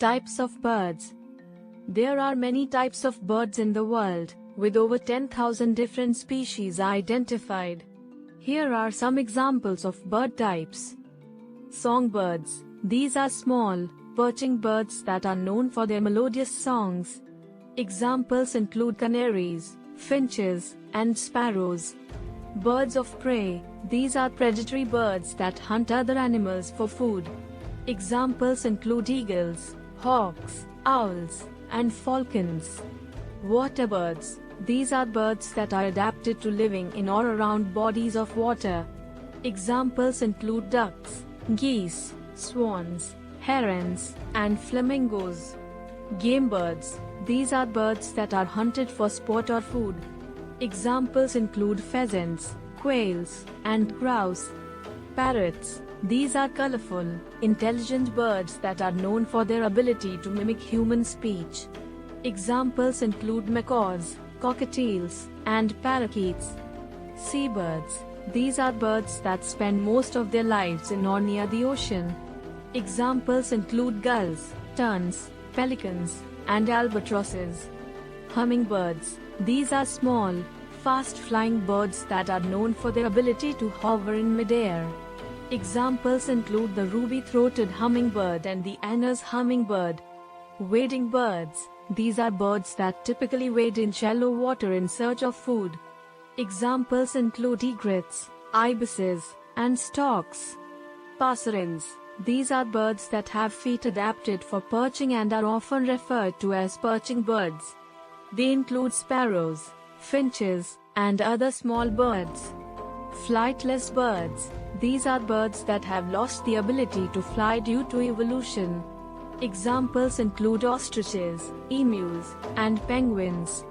Types of birds. There are many types of birds in the world, with over 10,000 different species identified. Here are some examples of bird types. Songbirds. These are small, perching birds that are known for their melodious songs. Examples include canaries, finches, and sparrows. Birds of prey. These are predatory birds that hunt other animals for food. Examples include eagles, hawks, owls, and falcons. Water birds. These are birds that are adapted to living in or around bodies of water. Examples include ducks, geese, swans, herons, and flamingos. Game birds. These are birds that are hunted for sport or food. Examples include pheasants, quails, and grouse. Parrots. These are colorful, intelligent birds that are known for their ability to mimic human speech. Examples include macaws, cockatiels, and parakeets. Seabirds. These are birds that spend most of their lives in or near the ocean. Examples include gulls, terns, pelicans, and albatrosses. Hummingbirds. These are small, fast-flying birds that are known for their ability to hover in midair. Examples include the ruby-throated hummingbird and the Anna's hummingbird. Wading birds. These are birds that typically wade in shallow water in search of food. Examples include egrets, ibises, and storks. Passerines. These are birds that have feet adapted for perching and are often referred to as perching birds. They include sparrows, finches, and other small birds. Flightless birds. These are birds that have lost the ability to fly due to evolution. Examples include ostriches, emus, and penguins.